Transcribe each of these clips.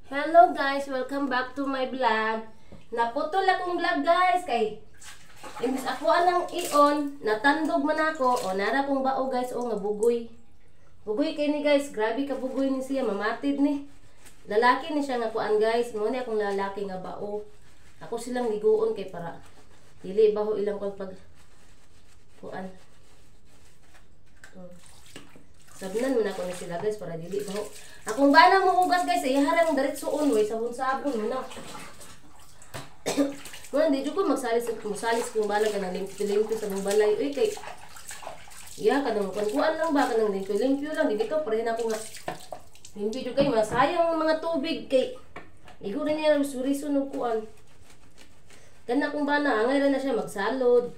Hello guys, welcome back to my vlog. Naputol akong vlog guys kay imbis ako anang ion, natandog man ako. O nara kong bao guys, o nga bugoy. Bugoy kay ni guys, grabe ka bugoy ni siya, mamatid ni. Lalaki ni siya nga kuan guys, mo ni akong lalaki nga bao. Ako silang liguon kay para dili baho ilang kong pag kuan. Sabnan mo na ko ni sila guys para dili baho. Akong bana mo hugas guys, iharang diretsoon way sabon-sabon mo na. Kung hindi ko magsalis kung bala ka ng limpyo-limpyo sa mong balay. Uy kay iya ka nang kuan lang ba ka ng limpyo-limpyo lang. Di dito parehin ako nga. Limpyo kay masayang mga tubig kay igo rin niya suri sunog kuan. Kana kung bana angay ra na siya magsalod.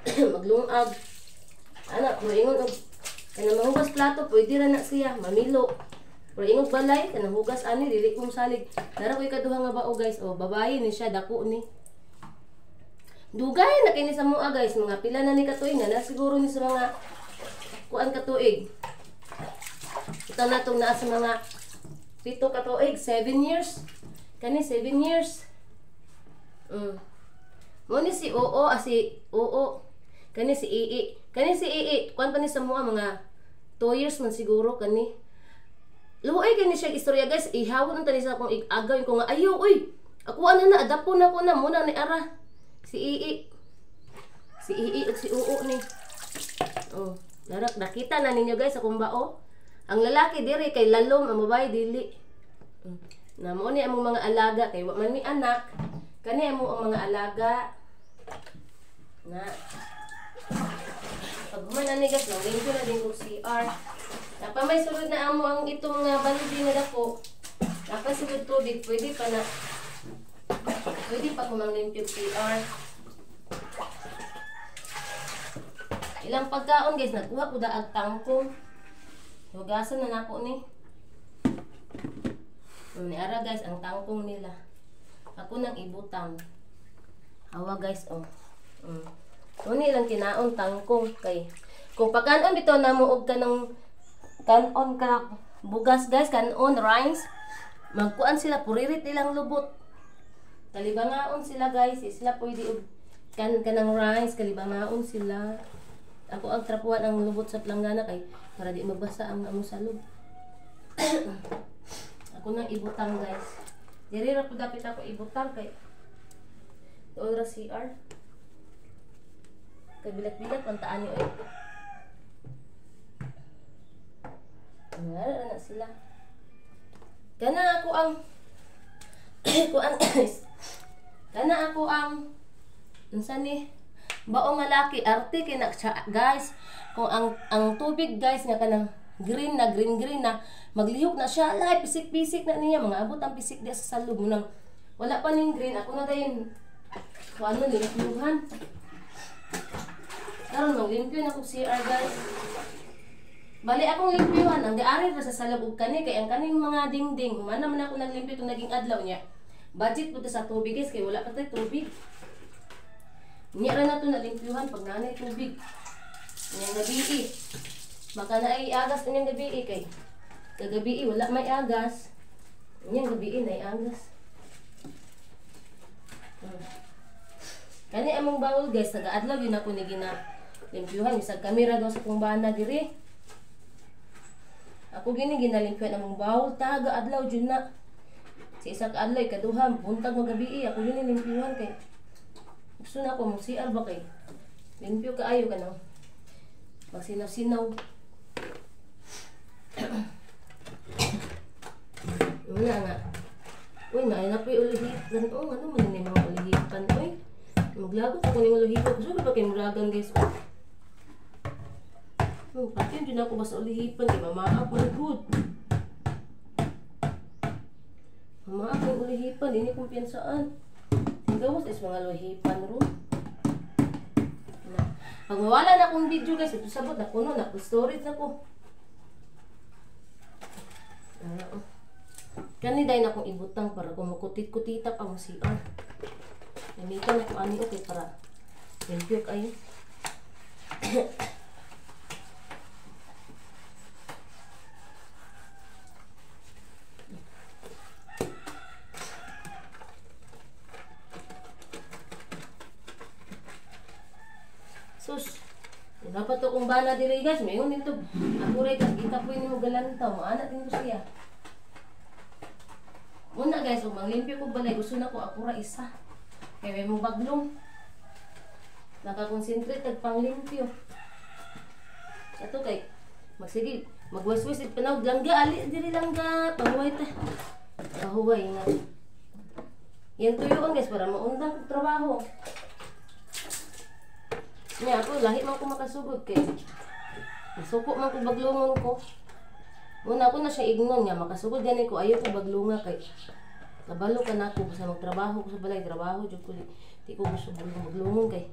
Maglungag. Anak, mo ingon og kana mahugas plato, pwede ra na siya mamilo. Pero ingog balay, kanang hugas ani, dili kong salig. Nara ko'y kaduha nga bao guys. O, babae ni siya, dako ni. Dugay na kini sa mua guys. Mga pila na ni katuig na. Siguro ni sa mga kuan katuig. Ito na itong naa sa mga 7 katuig. 7 years. Kani 7 years. Mo ni si Oo, si Oo. Kani si Ii. Kani si Ii. Kuan pa ni sa mua mga 2 years man siguro kani. Luoy kani siya istorya guys, ihawon tani sa akong igagaw ko nga ayo uy. Ako ana na adapo na ko na muna ni ara. Si Ii. Si Ii at si Oo ni. Oh, darak nakita na ninyo guys akong bao. Ang lalaki diri kay lalom, ang babae dili. Na mo ni among mga alaga kay wa man mi anak. Kani amo ang mga alaga. Na. Pag man ani guys, lang din ko na din ko CR. Napa may sulod na amo ang itong baludi na dako. Napa sulod tubig, pwede pa na. Pwede pa kumang limpyo CR. Ilang pagkaon guys, nagkuha ko daag tangkong. Hugasan na nako ni. Ni ara guys ang tangkong nila. Ako nang ibutang. Hawa guys oh. Uni lang kinaon tangkong kay. Kung pagkaon bitaw namuog ka ng kanon ka bugas guys, kanon rice. Magkuan sila puririt ilang lubot. Kalibangaon sila guys, sila pwede og kanang rice, kalibangaon sila. Ako ang trapuan ang lubot sa planggana kay para di mabasa ang amo salog. Ako nang ibutang guys. Diri ra pud dapat ako ibutang kay tuod ra CR. Kay bilat-bilat pantaan ni oy. Nara na sila. Kana ako ang kuan guys. Kana ako ang unsa ni baong nga laki arte kay guys. Kung ang tubig guys nga kanang green na maglihok na siya lay pisik-pisik na niya mga abot ang pisik diya sa salog nang wala pa ning green ako na dayon kuan mo limpyuhan. Karon maglimpyo na ko CR guys. Bali akong limpyuhan, ang diari pa sa salabog kani kay ang kaning mga dingding. Humana man ako naglimpyo itong naging adlaw niya. Budget po sa tubig guys kay wala pa tayo tubig. Niya ra na ito nalimpyuhan pag nanay tubig. Inyang gabi baka na ay agas inyang gabi kay kagabi wala may agas. Inyang gabi na ay agas. Kani among bawol guys, taga-adlaw yun ako ni gina limpyuhan. Isang kamera daw sa kong bana diri. Ako gini ginalimpyuhan among bawol, taga-adlaw dyan na. Sa isa ka-adlaw, kaduha, buntag magabi ako gini limpyuhan kay gusto na ako mong CR ba kay limpyo kaayo ka nang magsinaw-sinaw. Wala nga. Uy, nainap yung ulihipan. Oh, ano man yung mga ulihipan? Uy, maglagot ako ng ulihipan. Gusto ba kayo mulagan guys? Oh, pati yun ako basta ulihipan. Kaya mamaak mo good. Mamaak yung ulihipan. Hindi kumpiyansaan. Gawas is mga ulihipan ro. Pag mawala na akong video guys, ito sabot na kuno na. Storage na ko. Kani dahil na akong ibutang para kumukutit-kutitap ang CR. Namitan ako ani okay para limpyo kayo. bana diri guys, mayon nito. Ako ray kita po ni mo galantaw, ana din ko siya. Una guys, ug manglimpyo ko balay, gusto na ko ako ra isa. Kaya mo baglong. Nakakonsentrate kag panglimpyo. Ato kay magsige, magwaswas panawd langga ali diri langga, pahuway ta. Pahuway nga. Yan tuyuan guys para maundang kog trabaho. Nya ako lahi man ko makasugod kay suko man ko baglungon ko. Una ko na siya ignon nga makasugod gani ko ayo ko baglunga kay kabalo ka na ko sa magtrabaho ko sa balay trabaho jud ko di ko gusto baglungon kay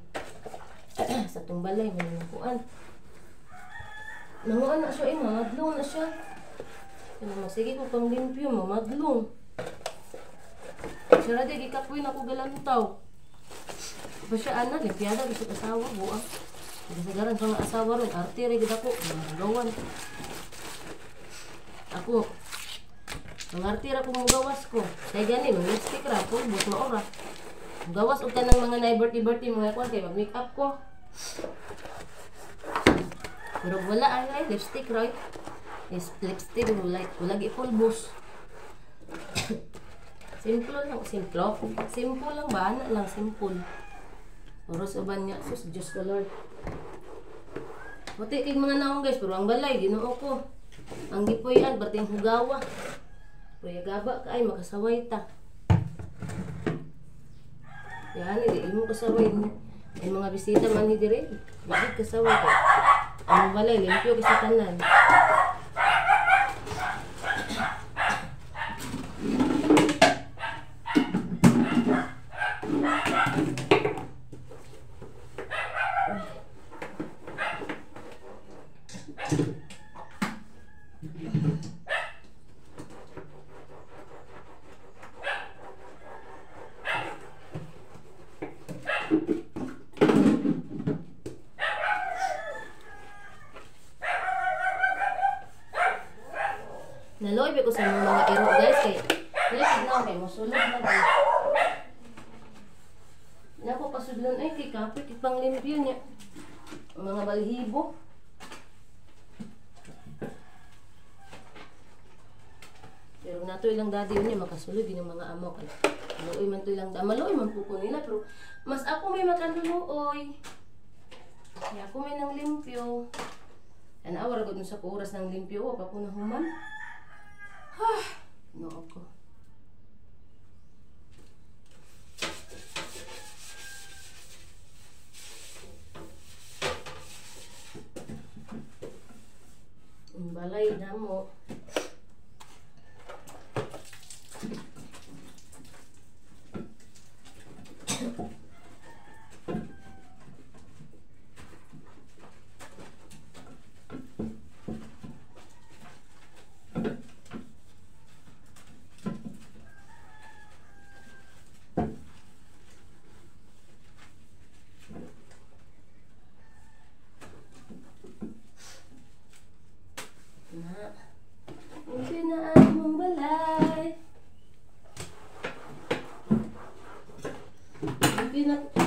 sa tong balay man kuan. Nanguan na siya mamadlong na siya. Ano sige ko pang limpyo mamadlong. Sira di gikapoy na ko galantaw. Pa siya ana limpyada gusto asawa buang. Kasagaran sa mga asawa ron arte ra gid ako magawan. Ako mangarti ra ko magawas ko. Kay gani mag lipstick ra ko bus maora. Gawas og kanang mga nay birthday mga kwan kay mag-make up ko. Pero wala ay lipstick right. Is lipstick wala gi pulbos. Simple lang, simple lang ba? Ana lang, simple. Oras uban niya, sus, Diyos ko Lord. Puti kay mga naong guys, pero ang balay, ginoo ko. Ang gipoyan, berting hugawa. Kaya gaba ka ay, makasaway ta. Yan, hindi mo kasaway. Ay mga bisita man ni dire, hindi kasaway ka. Ang balay, limpyo kasi tanan. Naloy ko sa mga ero guys kay lakad na kay mosulod na guys. Nako pasudlon ay kay kapit pang limpyo niya. Mga balhibo. Pero nato ilang dadi niya makasulod din ang mga amo kay. Maloy man to ilang maloy man pupo nila pero mas ako may makanuoy. Kaya ako may nang limpyo. An awar gud sa oras ng limpyo pa ko na human. No ako. Ang balay na mo. Hindi na ang balay.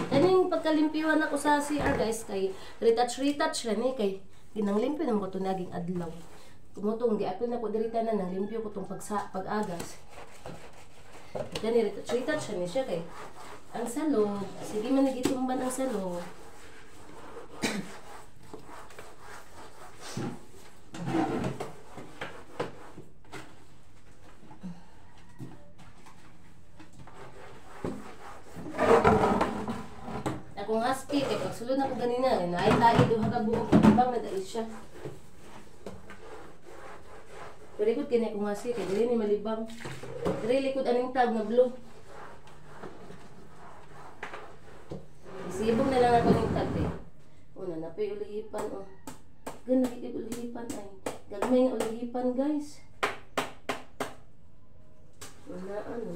Kaning pagkalimpiwan ako sa CR guys kay retouch ra ni kay ginanglimpyo na ko to naging adlaw. Tumutong giapil na ko dirita na nang limpyo ko tong pag-agas. Kani retouch ra ni siya kay ang salog sige man gitumban ang salog. Akong husky, kaya pagsulod na ko ganina, naay-tayo doon hanggang buong pagkabang na dahil siya. Pero ikot kaya akong husky, kaya dili ni malibang. Pero likod anong tag na blue. Isibong na lang ako ng tag eh. Una, napay ulihipan oh. Ganda kitip ulihipan ay. Gagmay nga ulihipan guys. Wala ano.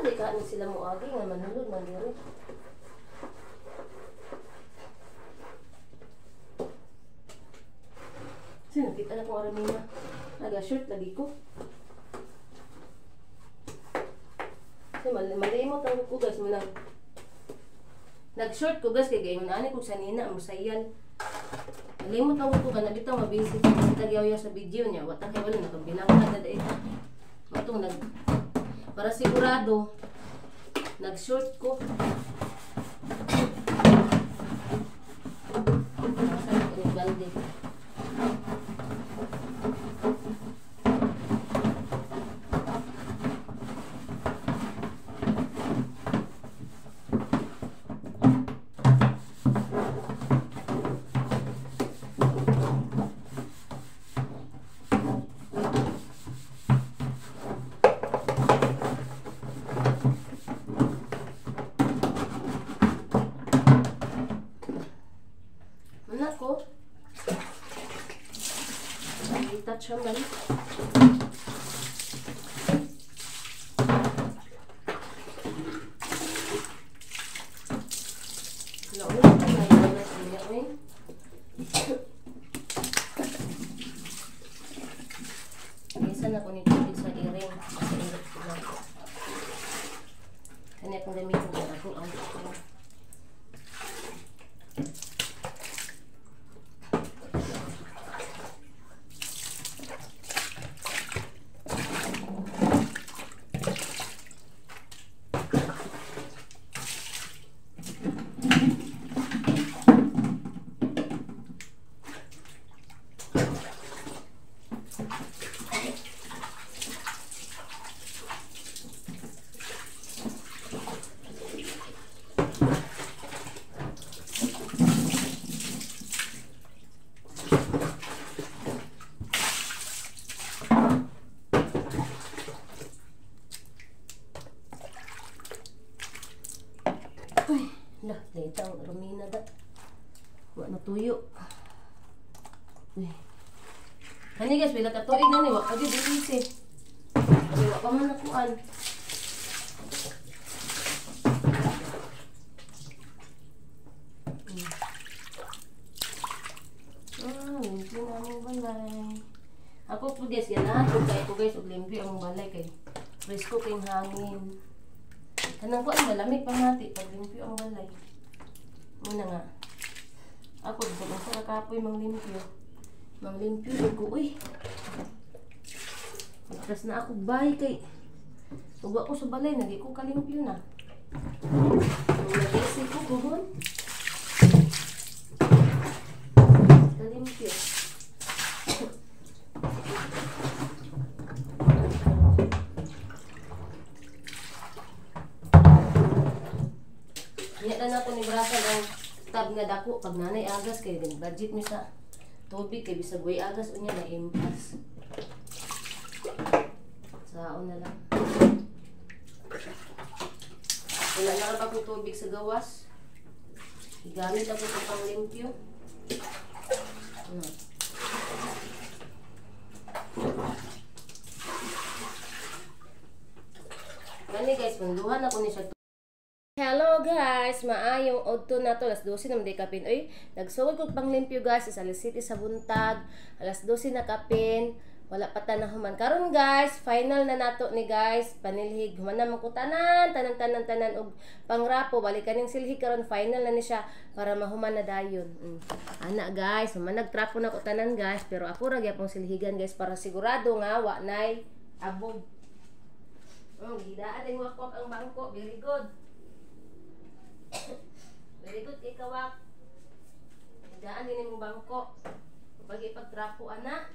Di ka sila mo agi nga manulog mandiri. Sino kita na kung aramina. Naga-shirt lagi ko. Kasi malimot ang ko guys. Nag-short ko guys. Kaya gayon na ko sa nina. Musayal. Nalimot na ko ka nabitaw mabisi sa tagyaw sa video niya. Wata kay wala nakabilang na dada ito. Matong para sigurado nag-short ko. Saan ko yung balde? Ko i-touch siya man laon na tayo na siya isa na ko nito sa earring sa earring ko lang kanya akong gamitin ko ako ang lah, letang rumina da. Wa na tuyo. Kani guys, bila ka tuig na ni wa pa gyud easy. Wa pa man nakuan. Limpyo na ang balay. Ako po guys, yan na. Kaya ko guys, limpyo ang balay kay presko kayong hangin. Kanang ko ang malamig pangati pag limpyo ang balay. Muna nga. Ako dito lang sa nakapoy mang limpyo. Mang limpyo ko uy. Magtas na ako bay kay tuwa ko sa balay nagi ko kalimpyo na. Nag-isip ko kuhon. Kalimpyo. Niya na ako ni Brasan ang tab nga dako pag nanay agas kay din budget mi sa tubig kay bisag way agas unya na impas. Saon na lang. Wala na pa akong tubig sa gawas. Igamit ako sa panglimpyo. Gani guys, punduhan ako ni siya. Hello guys, maayong odto na to, alas 12 na kapin. Uy, nagsugod ko panglimpyo guys, sa alas 7 sa buntag, alas 12 na kapin, wala pa ta na human. Karon guys, final na nato ni guys, panilhig, human na ko tanan og pangrapo, balikan ning silhig karon final na ni siya para mahuman na dayon. Ana guys, human nagtrapo na ko tanan guys, pero ako ra gyapon silhigan guys para sigurado nga wa nay abog. Gidaan din wakwak ang bangko, very good. Very good kay kawak. Daan din yung bangko. Pag ipagtrapo ana.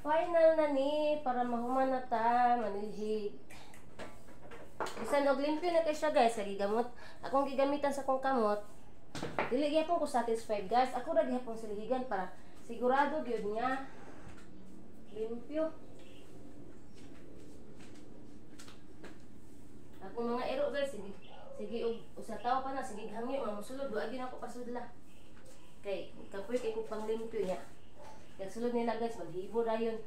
Final na ni para mahuman na ta manilhig. Bisan og limpyo na kay siya guys, sa gigamot. Akong gigamitan sa kong kamot. Dili gyapon ko satisfied guys. Ako ra gyapon silhigan para sigurado gyud nga limpyo. Ako mga ero guys, sige og usa tawo pa na sige hangyo mamusulod wa gyud ako pasudla. Kay kapoy kay ko pang limpyo niya. Kaya sulod nila guys, maghibo na yun.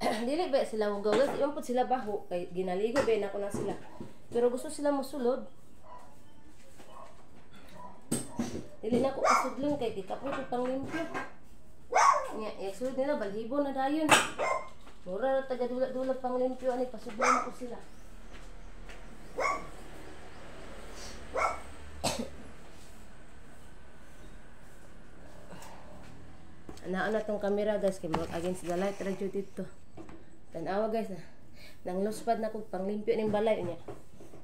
Dili ba sila hugaw guys, iyon po sila baho kay ginaligo ba na ko na sila. Pero gusto sila mosulod. Dili na ko kasudlon kay gikapoy ko pang limpyo. Nya, sulod nila balhibo na dayon. Mura ra taga dula-dula pang limpyo ani pasudlon ko sila. Anaan na tong camera guys kay mag against the light radyo dito. Tanawa guys na. Nang luspad na kog panglimpyo ning balay niya.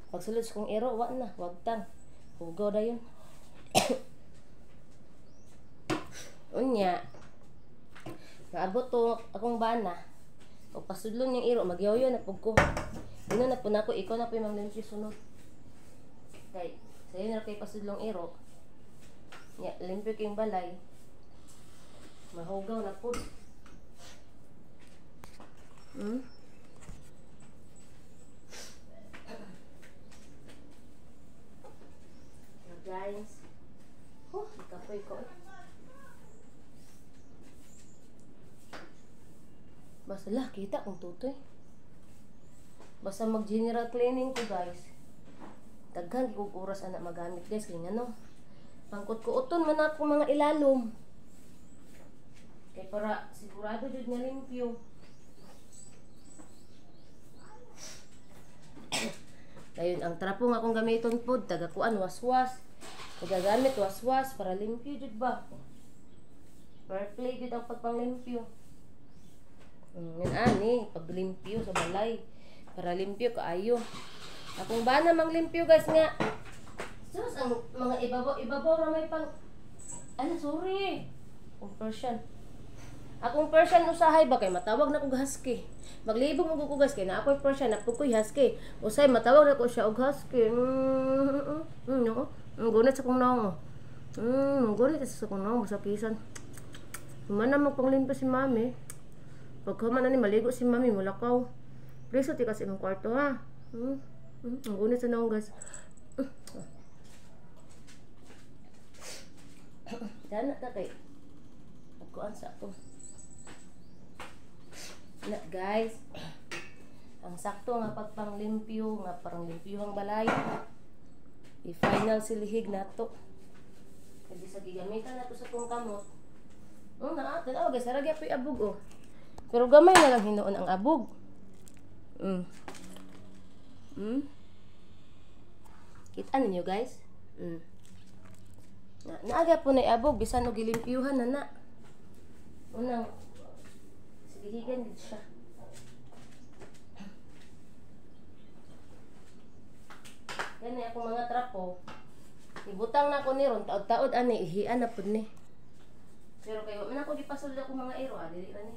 Pagsulod sa kong ero wa na, wag tang. Hugaw dayon. Unya. Naabot to akong bana. Pag pasudlon yung ero magyaw na pug ko. Ino na po nako ikaw na po yung manglimpyo sunod. Kay sayo na kay pasudlong ero. Nya limpyo king balay. Mahugaw na po. Guys. Kapoy ko. Basta lah, kita kung tutoy. Basta mag-general cleaning ko guys. Daghan kong oras anak magamit guys. Kaya ano, pangkot ko uton man ako mga ilalom. Kaya para sigurado jud nga limpyo. Dayon ang trapo nga akong gamiton pod tagakuan waswas. Magagamit waswas para limpyo jud ba. Para play jud ang pagpanglimpyo. Yan ani paglimpyo sa balay para limpyo kaayo. Akong bana manglimpyo guys nga. Sus ang mga ibabaw ra may pang sorry. Persian. Akong Persian usahay ba kay matawag na kog husky. Maglibog mo ko guys kay na ako'y Persian napukoy husky. Usay matawag na ko siya og husky. No. Gunit sa kong naong. Gunit sa kong naong sa kisan. Humana magpanglimpyo si mami. Pagkaman na ni maligo si mami mulakaw. Preso ti kasi imong kwarto ha. Gunit sa naong guys. Dana ta kay. Kuan sa to. Na guys, ang sakto nga pagpanglimpyo nga parang limpyuhang balay. I-final silihig nato. Kasi sa gigamitan nato sa tong kamot. Tanaw guys, saragya po'y abog oh. Pero gamay na lang hinuon ang abog. Kita ninyo guys? Naaga po na iabog bisan og gilimpyuhan na. Unang silihigan din siya. Gani ako mga trapo. Ibutang na ko ni ron taod-taod ani ihian na pud ni. Pero kayo man ako gipasulod ako mga ero dili ra ni.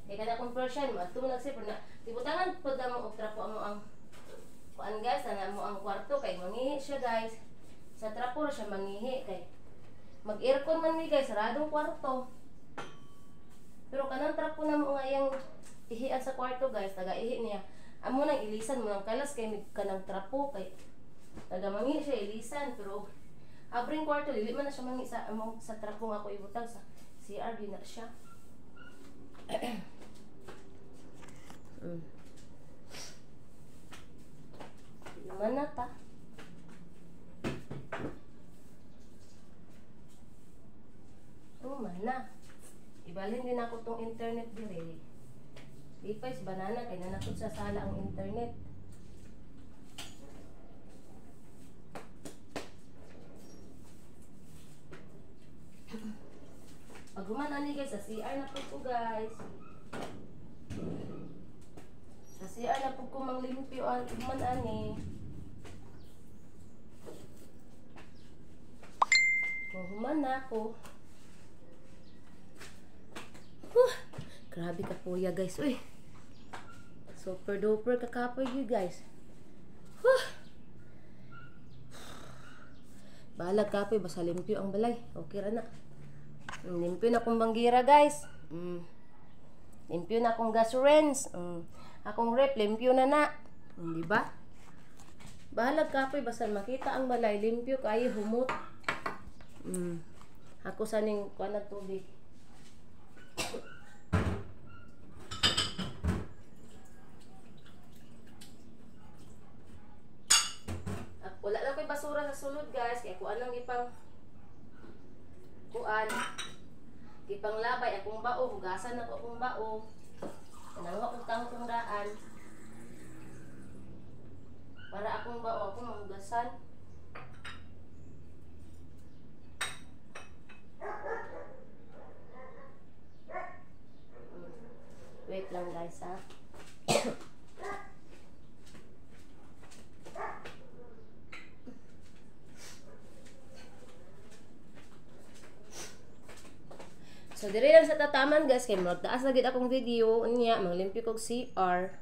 Kay kada akong Persian adto man nagsipon na ibutangan pud mo og trapo amo ang kuan guys ana mo ang kwarto kay mangihi siya guys. Sa trapo ra siya mangihi kay mag-aircon man ni guys saradong kwarto. Pero kanang trapo na mo nga iyang ihian sa kwarto guys, taga-ihi niya. Amo nang ilisan mo nang kalas kay kanang trapo kay taga-mangi siya ilisan pero abring kwarto dili man na siya mangi sa among sa trapo nga ako ibutang sa CR di na siya. Naman na ta. Mana. Ibalhin din ako tong internet dire. Lipay si banana kay nanakot sa sala ang internet. Paghuman ani guys sa CR na po guys. Sa CR na po ko manglimpyo ang human ani. Human na ako. Grabe ka puya guys. Uy. Super duper kakapoy you guys. Balag kapoy basta limpyo ang balay. Okay ra na. Limpyo na akong banggira guys. Limpyo na akong gas rinse. Akong rep limpyo na na. Di ba? Balag kapoy basta makita ang balay limpyo kayo humot. Ako saning kuan na tubig. wala lang ko'y basura sa sulod guys, kaya kuan lang ipang kuan. Ipang labay akong bao, hugasan ako akong bao. Kanang akong tangkong daan. Para akong bao ako mahugasan. Wait lang guys ha. So dire lang sa tataman guys kay magtaas na gid akong video unya manglimpyo kog CR.